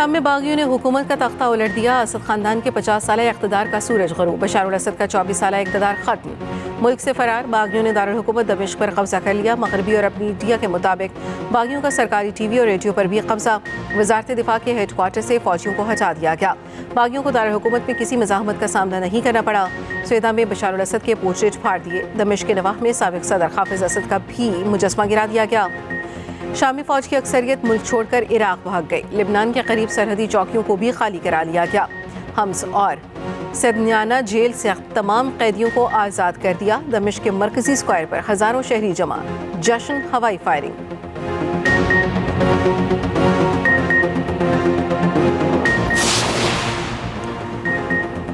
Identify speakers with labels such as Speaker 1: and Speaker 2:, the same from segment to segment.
Speaker 1: शाम में बागियों ने हुकूमत का तख्ता उलट दिया। असद खानदान के 50 साल इख्तदार का सूरज ग़रूब। बशार असद का 24 साल इख्तदार खत्म। मुल्क से फरार बागियों ने दारुल हुकूमत दमिश्क पर कब्जा कर लिया। मगरबी और अपनी मीडिया के मुताबिक बागियों का सरकारी टीवी और रेडियो पर भी कब्जा। वजारत दिफा के हेडक्वार्टर से फौजियों को हटा दिया गया। बागियों को दारुल हुकूमत में किसी मज़ाहमत का सामना नहीं करना पड़ा। स्वेदा में बशार असद के पोर्ट्रेट फाड़ दिए। दमिश्क के नवाह में साबिक सदर हाफिज असद का भी मुजस्मा गिरा दिया गया। शामी फौज की अक्सरियत मुल्क छोड़कर इराक भाग गई। लिबनान के करीब सरहदी चौकियों को भी खाली करा लिया गया। हम्स और सदनियाना जेल से तमाम कैदियों को आज़ाद कर दिया। दमिश्क के मरकजी स्क्वायर पर हज़ारों शहरी जमा। जश्न, हवाई फायरिंग।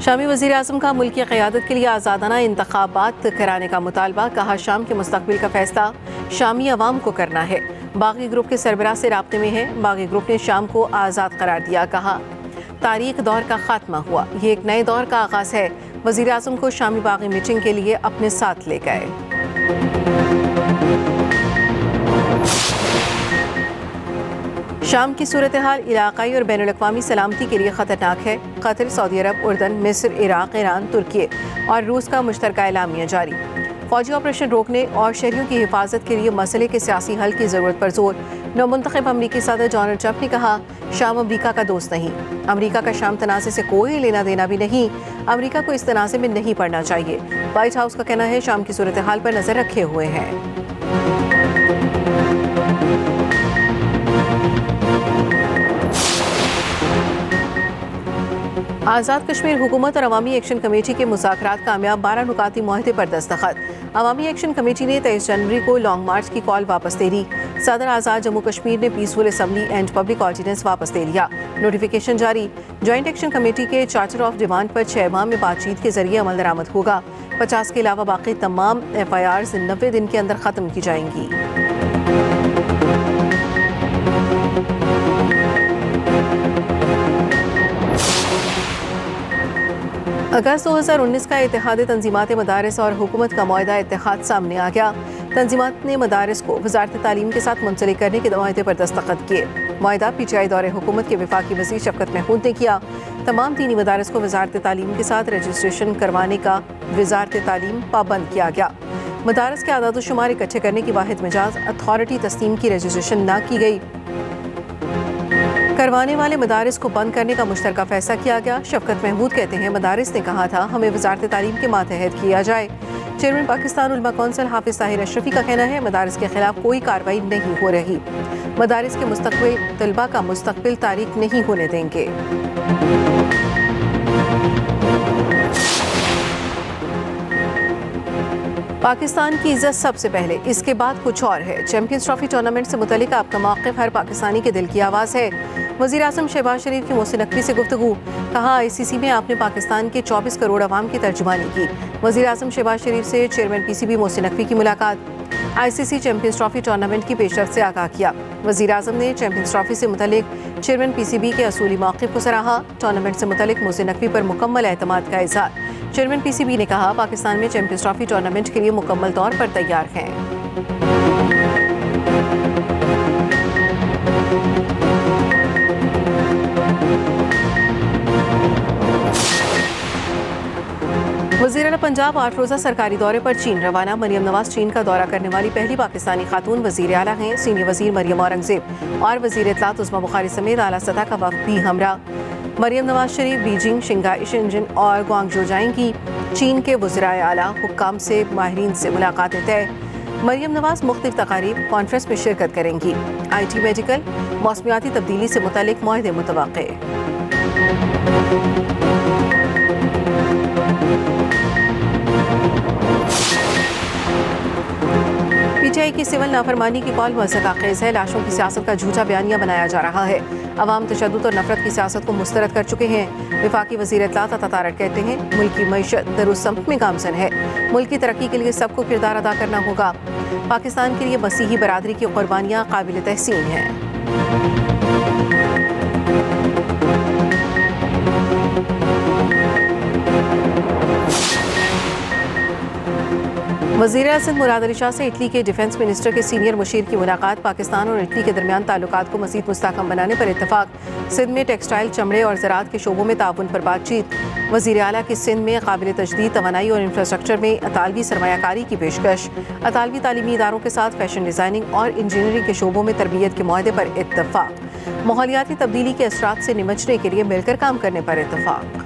Speaker 1: शामी वज़ीर आज़म का मुल्क की क़यादत के लिए आज़ादाना इंतख़ाबात कराने का मुतालबा। कहा शाम के मुस्तक़बिल का फ़ैसला शामी अवाम को करना है। बागी ग्रुप के सरबराह से राब्ते में है। बागी ग्रुप ने शाम को आज़ाद करार दिया। कहा तारीख दौर का खात्मा हुआ, ये एक नए दौर का आगाज़ है। वज़ीर आज़म को शामी बागी मीटिंग के लिए अपने साथ ले गए। शाम की सूरत हाल इलाक़ाई और बैनुल-अक़वामी सलामती के लिए ख़तरनाक है। कतर, सऊदी अरब, उर्दन, मिस्र, इराक़, ईरान, तुर्की और रूस का मुश्तरका एलामिया जारी। फौजी ऑपरेशन रोकने और शहरियों की हिफाजत के लिए मसले के सियासी हल की ज़रूरत पर जोर। नवमुंतखब अमरीकी सदर डोनाल्ड ट्रंप ने कहा शाम अमरीका का दोस्त नहीं। अमरीका का शाम तनाज़े से कोई लेना देना भी नहीं। अमरीका को इस तनाज़े में नहीं पड़ना चाहिए। व्हाइट हाउस का कहना है शाम की सूरत हाल पर नज़र रखे हुए हैं। आज़ाद कश्मीर हुकूमत और अवामी एक्शन कमेटी के मुज़ाकरात कामयाब। 12 नुकाती मुआहदे पर दस्तखत। अवामी एक्शन कमेटी ने 23 जनवरी को लॉन्ग मार्च की कॉल वापस ले ली। सदर आज़ाद जम्मू कश्मीर ने peaceful assembly and public ordinance वापस ले लिया। नोटिफिकेशन जारी। जॉइंट एक्शन कमेटी के चार्टर ऑफ डिमांड पर 6 माह में बातचीत के जरिए अमल दरामद होगा। 50 के अलावा बाकी तमाम FIRs 90 दिन के अंदर ख़त्म की जाएंगी। अगस्त 2019 का इत्तेहादी तंजीमात मदारिस और हुकूमत का मुआहदा इत्तेहाद सामने आ गया। तंजीमात ने मदारिस को वजारत तालीम के साथ मुंसलिक करने के मुआहदे पर दस्तखत किए। मुआहदा PTI दौरे हुकूमत के वफाकी वज़ीर शफकत महमूद ने किया। तमाम दीनी मदारिस को वजारत तालीम के साथ रजिस्ट्रेशन करवाने का वजारत तालीम पाबंद किया गया। मदारिस के आदाद शुमार इकट्ठे करने की वाहिद मिजाज अथॉरिटी तस्लीम की रजिस्ट्रेशन न की गई। करवाने वाले मदारिस को बंद करने का मुश्तरका फैसला किया गया। शफकत महमूद कहते हैं मदारिस ने कहा था हमें वजारत तालीम के मातहत किया जाए। चेयरमैन पाकिस्तान उलमा कौंसिल हाफिज ताहिर अशरफी का कहना है मदारिस के खिलाफ कोई कार्रवाई नहीं हो रही। मदारिस के मुस्तकबिल तलबा का मुस्तकबिल तारीक नहीं होने देंगे। पाकिस्तान की इज्जत सबसे पहले, इसके बाद कुछ और है। चैंपियंस ट्रॉफी टूर्नामेंट से मुतल्लिक आपका मौक़िफ़ हर पाकिस्तानी के दिल की आवाज़ है। वज़ीर आज़म शहबाज शरीफ की मोहसिन नकवी से गुफ्तगू। कहा ICC में आपने पाकिस्तान के 24 करोड़ अवाम की तर्जुमानी की। वज़ीर आज़म शहबाज शरीफ से चेयरमैन PCB मोहसिन नकवी की मुलाकात। ICC चैंपियंस ट्रॉफी टूर्नामेंट की पेशरफ्त से आगाह किया। वज़ीर आज़म ने चैंपियंस ट्रॉफी से मुतल्लिक चेयरमैन PCB के असूली मौक़िफ़ को सराहा। टूर्नामेंट से मुतल्लिक मोहसिन नकवी पर मुकम्मल एतमाद का इज़हार। चेयरमैन PCB ने कहा पाकिस्तान में चैंपियंस ट्रॉफी टूर्नामेंट के लिए मुकम्मल तौर पर तैयार हैं। वज़ीर आला पंजाब 8 रोज़ा सरकारी दौरे पर चीन रवाना। मरियम नवाज चीन का दौरा करने वाली पहली पाकिस्तानी खातून वज़ीर आला हैं। सीनियर वज़ीर मरियम औरंगज़ेब और वज़ीर इत्तलात उस्मा बुखारी समेत आला सतह का वफ़द भी हमरा। Maryam Nawaz Sharif Beijing, Shanghai, Shenzhen और ग्वांगझो जाएंगी। चीन के वज़राए आला हुक्काम से माहिरीन से मुलाकातें तय। मरियम नवाज मुख्तलिफ तकारीब कॉन्फ्रेंस में शिरकत करेंगी। IT, मेडिकल, मौसमियाती तब्दीली से मुतल्लिक मुआहदे मुतवक्के। PTI की सिविल नाफरमानी की कॉल मज़ाक़ है। लाशों की सियासत का झूठा बयानिया बनाया जा रहा है। अवाम तशद्दुद और नफरत की सियासत को मुस्तरद कर चुके हैं। वफाकी वज़ीर इत्तलात अता तारड़ कहते हैं मुल्क की मईशत दरुस्समत में गामज़न है। मुल्क की तरक्की के लिए सबको किरदार अदा करना होगा। पाकिस्तान के लिए मसीही बरादरी की कुर्बानियाँ काबिल तहसीन हैं। وزیر اعظم سندھ مراد علی شاہ سے اٹلی کے ڈیفنس منسٹر کے سینئر مشیر کی ملاقات، پاکستان اور اٹلی کے درمیان تعلقات کو مزید مستحکم بنانے پر اتفاق، سندھ میں ٹیکسٹائل، چمڑے اور زراعت کے شعبوں میں تعاون پر بات چیت، وزیر اعلیٰ کی سندھ میں قابل تجدید توانائی اور انفراسٹرکچر میں اطالوی سرمایہ کاری کی پیشکش، اطالوی تعلیمی اداروں کے ساتھ فیشن ڈیزائننگ اور انجینئرنگ کے شعبوں میں تربیت کے معاہدے پر اتفاق، ماحولیاتی تبدیلی کے اثرات سے نمٹنے کے لیے مل کر کام کرنے پر اتفاق۔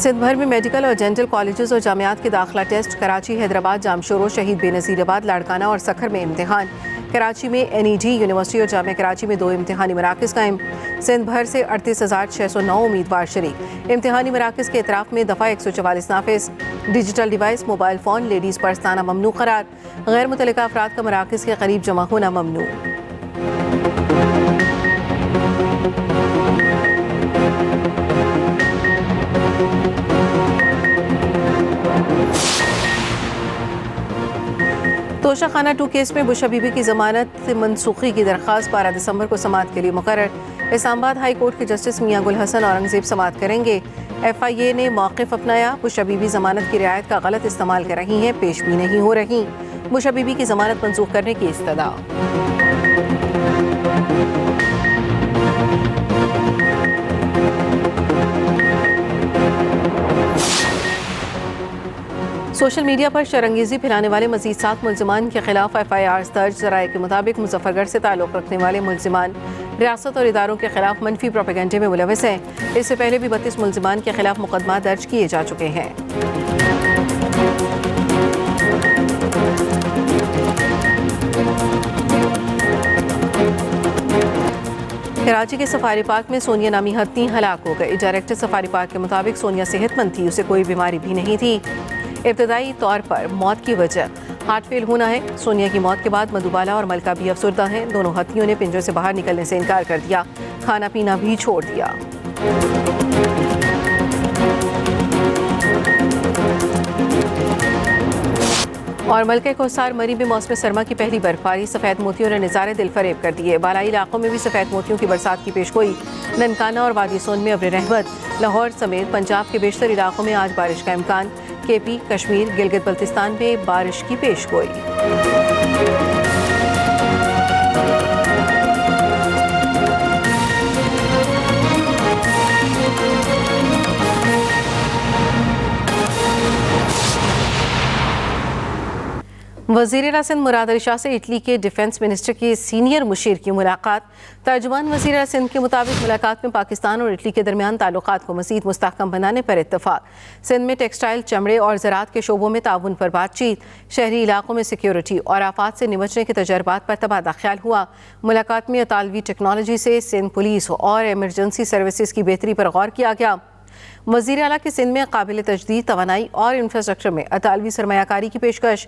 Speaker 1: سندھ بھر میں میڈیکل اور ڈینٹل کالجز اور جامعات کے داخلہ ٹیسٹ، کراچی، حیدرآباد، جامشورو، شہید بے نظیر آباد، لاڑکانہ اور سکھر میں امتحان، کراچی میں NED یونیورسٹی اور جامعہ کراچی میں 2 امتحانی مراکز قائم، سندھ بھر سے 38,609 امیدوار شریک، امتحانی مراکز کے اطراف میں دفعہ 144 نافذ، digital device, mobile phone, ladies purse لانا ممنوع قرار، غیر متعلقہ افراد کا مراکز کے قریب جمع ہونا ممنوع۔ توشہ خانہ 2 کیس میں بشا بی بی کی ضمانت منسوخی کی درخواست 12 دسمبر کو سماعت کے لیے مقرر، اسلام آباد ہائی کورٹ کے جسٹس میاں گل حسن اورنگزیب سماعت کریں گے۔ FIA نے موقف اپنایا، بشا بی بی ضمانت کی رعایت کا غلط استعمال کر رہی ہیں، پیش بھی نہیں ہو رہی، بشا بی بی کی ضمانت منسوخ کرنے کی استدعا۔ سوشل میڈیا پر شرانگیزی پھیلانے والے مزید 7 ملزمان کے خلاف FIRs درج، ذرائع کے مطابق مظفر گڑھ سے تعلق رکھنے والے ملزمان ریاست اور اداروں کے خلاف منفی پروپیگنڈے میں ملوث ہیں، اس سے پہلے بھی 32 ملزمان کے خلاف مقدمات درج کیے جا چکے ہیں۔ کراچی کے سفاری پارک میں سونیا نامی ہتھی ہلاک ہو گئی، ڈائریکٹر سفاری پارک کے مطابق سونیا صحت مند تھی، اسے کوئی بیماری بھی نہیں تھی، ابتدائی طور پر موت کی وجہ ہارٹ فیل ہونا ہے۔ سونیا کی موت کے بعد مدھوبالا اور ملکہ بھی افسردہ ہیں، دونوں ہتھیوں نے پنجرے سے باہر نکلنے سے انکار کر دیا، کھانا پینا بھی چھوڑ دیا۔ اور ملکہ کوثر مری میں موسم سرما کی پہلی برفباری، سفید موتیوں نے نظارے دل فریب کر دیے، بالائی علاقوں میں بھی سفید موتیوں کی برسات کی پیشگوئی، ننکانہ اور وادی سون میں ابر رحمت، لاہور سمیت پنجاب کے بیشتر علاقوں میں آج بارش کا امکان، KP، کشمیر، گلگت بلتستان میں بارش کی پیشگوئی۔ وزیر اعلیٰ سندھ مراد علی شاہ سے اٹلی کے ڈیفنس منسٹر کے سینئر مشیر کی ملاقات، ترجمان وزیر اعلیٰ سندھ کے مطابق ملاقات میں پاکستان اور اٹلی کے درمیان تعلقات کو مزید مستحکم بنانے پر اتفاق، سندھ میں ٹیکسٹائل، چمڑے اور زراعت کے شعبوں میں تعاون پر بات چیت، شہری علاقوں میں سیکیورٹی اور آفات سے نمٹنے کے تجربات پر تبادلہ خیال ہوا، ملاقات میں اطالوی ٹیکنالوجی سے سندھ پولیس اور ایمرجنسی سروسز کی بہتری پر غور کیا گیا۔ وزیر اعلیٰ کی سندھ میں قابل تجدید توانائی اور انفراسٹرکچر میں اطالوی سرمایہ کاری کی پیشکش،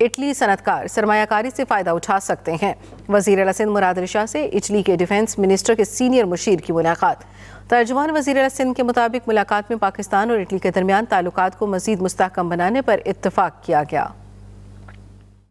Speaker 1: اٹلی صنعت کار سرمایہ کاری سے فائدہ اٹھا سکتے ہیں، وزیر اعلیٰ سندھ مراد علی شاہ سے اٹلی کے ڈیفنس منسٹر کے سینئر مشیر کی ملاقات، ترجمان وزیر اعلیٰ سندھ کے مطابق ملاقات میں پاکستان اور اٹلی کے درمیان تعلقات کو مزید مستحکم بنانے پر اتفاق کیا گیا۔